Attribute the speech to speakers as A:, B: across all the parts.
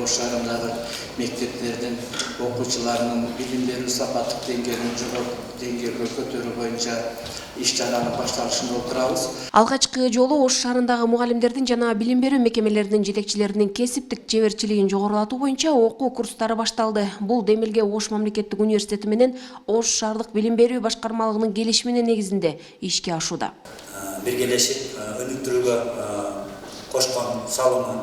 A: Ош шаарындагы мектептердин окуучуларынын билим берүү сапаттык деңгээлин жогорку деңгээлге көтөрүү боюнча иш-чаранын башталышында отурабыз.
B: Алгачкы жолу Ош шаарындагы мугалимдердин жана билим берүү мекемелеринин жетекчилеринин кесиптик чеберчилигин жогорулатуу боюнча окуу курстары башталды. Бул Демилге Ош мамлекеттик университети менен Ош шаардык билим берүү башкармалыгынын келишиминин негизинде ишке ашууда.
C: Биргелешип өнүктүрүүгө кошкон салымы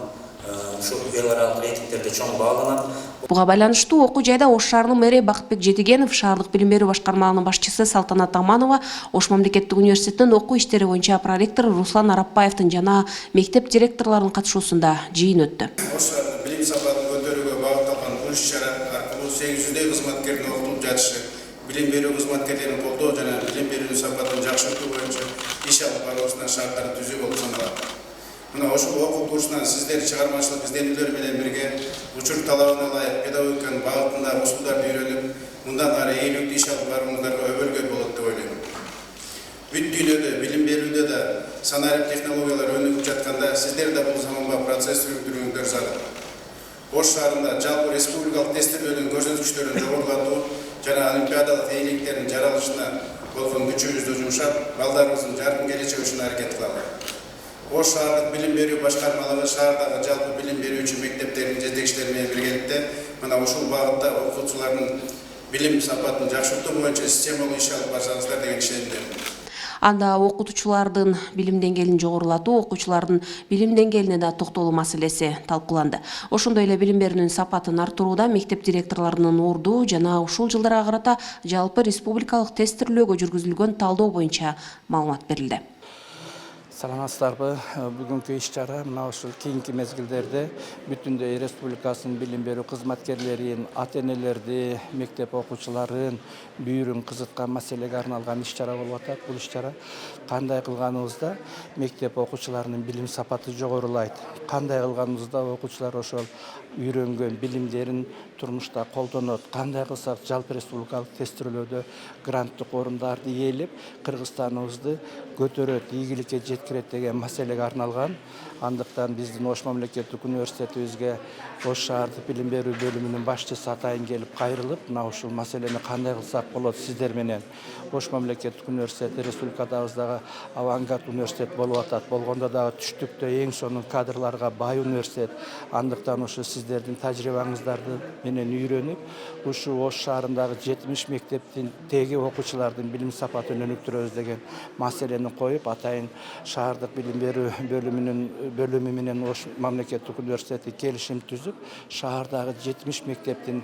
C: ушул эл аралык рейтингтерде чоң бааланат.
B: Буга байланыштуу окуу жайда Ош шаарынын мэри Бакытбек Жетигенов, шаардык билим берүү башкармалыгынын башчысы Салтанат Аманова, Ош мамлекеттик университетинин окуу иштери боюнча проректор Руслан Арапбаевдин жана мектеп директорлорунун катышуусунда жыйын өттү.
D: Ош шаарынын билим сапатын көтөрүүгө багытталган иш-чара аркылуу 800 кызматкердин окутулуп жатышы, билим берүү кызматкерлерин колдоо жана билим берүү сапатын жакшыртуу боюнча иш алып баруусуна шарттарды түзүү болуп саналат. Мына ошол окуу курсунан сиздер чыгармачылык изденүүлөр менен бирге учур талабына ылайык педагогиканын багытындагы усулдарды үйрөнүп, мындан ары ийгиликтүү иш алып барууңуздарга өбөлгө болот деп ойлойм. Бүт дүйнөдө билим берүүдө да санарип технологиялар өнүгүп жатканда сиздер да бул заманба процесс жүргүзүүңүздөр зарыл. Ош шаарында жалпы республикалык тестирөөнүн көрсөткүчтөрүн жогорулатуу жана олимпиадалык ийгиликтердин жаралышына болгон күчүбүздү жумшап, балдарыбыздын жаркын келечеги үчүн аракет кылалы. Ош шаардык билим берүү башкармалыгы шаардагы жалпы билим берүүчү мектептердин жетекчилери менен биргеликте мына ушул багытта окуучулардын билим сапатын жакшыртуу боюнча системалуу иш алып барсаңыздар деген ишенимдемин.
B: Анда окутуучулардын билим деңгээлин жогорулатуу, окуучулардын билим деңгээлине да токтолуу маселеси талкууланды. Ошондой эле билим берүүнүн сапатын арттырууда мектеп директорлорунун орду жана ушул жылдарга карата жалпы республикалык тестирлөөгө жүргүзүлгөн талдоо боюнча маалымат берилди.
E: Саламатсыздарбы? Бүгүнкү иш-чара мына ушул кийинки мезгилдерде бүтүндөй республикасынын билим берүү кызматкерлерин, ата-энелерди, мектеп окуучуларын бүйүрүн кызыткан маселеге арналган иш-чара болуп атат. Бул иш-чара кандай кылганыбызда мектеп окуучуларынын билим сапаты жогорулайт. Кандай кылганыбызда окуучулар ошол үйрөнгөн билимдерин турмушта колдонот. Кандай кылсак жалпы республикалык тестирлөөдө гранттык орундарды ээлеп, Кыргызстаныбызды көтөрөт, ийгиликке жеткирет деген маселеге арналган. Андыктан биздин Ош мамлекеттик университетибизге Ош шаардык билим берүү бөлүмүнүн башчысы атайын келип кайрылып, мына ушул маселени кандай кылсак болот сиздер менен. Ош мамлекеттик университети республикабыздагы авангард университет болуп атат. Болгондо дагы түштүктө эң сонун кадрларга бай университет. Андыктан ушу сиздердин тажрыйбаңыздарды менен үйрөнүп, ушу Ош шаарындагы 70 мектептин теги окуучулардын билим сапатын өнүктүрөбүз деген маселени коюп, атайын шаардык билим берүү бөлүмү менен Ош мамлекеттик университети келишим түзүп, шаардагы 70 мектептин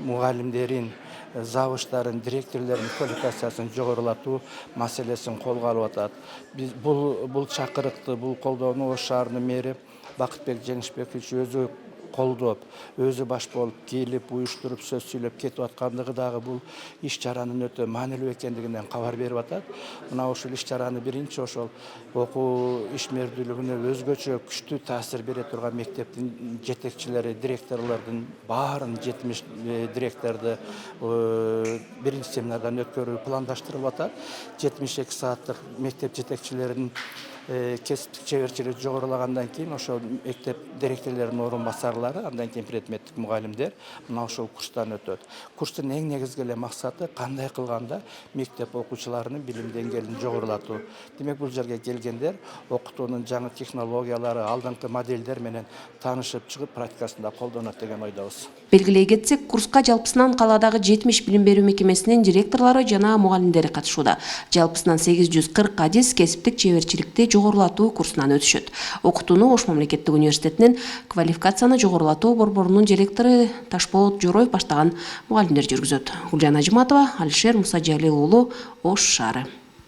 E: мугалимдерин, завучтарын, директорлордун квалификациясын жогорулатуу маселесин колго алып атат. Биз бул чакырыкты, бул колдоону Ош шаарынын мэри Бакытбек Жеңишбекович өзү колдоп, өзү баш болуп келип, уюштуруп, сөз сүйлөп кетип аткандыгы дагы бул иш-чаранын өтө маанилүү экендигинен кабар берип атат. Мына ушул иш-чараны биринчи ошол окуу ишмердүүлүгүнө өзгөчө күчтүү таасир бере турган мектептин жетекчилери, директорлордун баарын 70 директорду биринчи семинардан өткөрүү пландаштырылып атат. 72 сааттык мектеп жетекчилеринин кесиптик чеберчилиги жогорулагандан кийин ошол мектеп директорлорунун орун басарлары, андан кийин предметтик мугалимдер мына ошол курстан өтөт. Курстун эң негизги эле максаты кандай кылганда мектеп окуучуларынын билим деңгээлин жогорулатуу. Демек бул жерге келгендер окутуунун жаңы технологиялары, алдыңкы моделдер менен таанышып чыгып, практикасында колдонот деген ойдобуз.
B: Белгилей кетсек, курска жалпысынан каладагы 70 билим берүү мекемесинин директорлору жана мугалимдери катышууда. Жалпысынан 840 адис кесиптик чеберчиликти жогорулатуу курсунан өтүшөт. Окутууну Ош мамлекеттик университетинин квалификацияны жогорулатуу борборунун директору Ташболот Жороев баштаган мугалимдер жүргүзөт. Гүлжан Ажыматова, Алишер Мусажалил уулу, Ош шаары.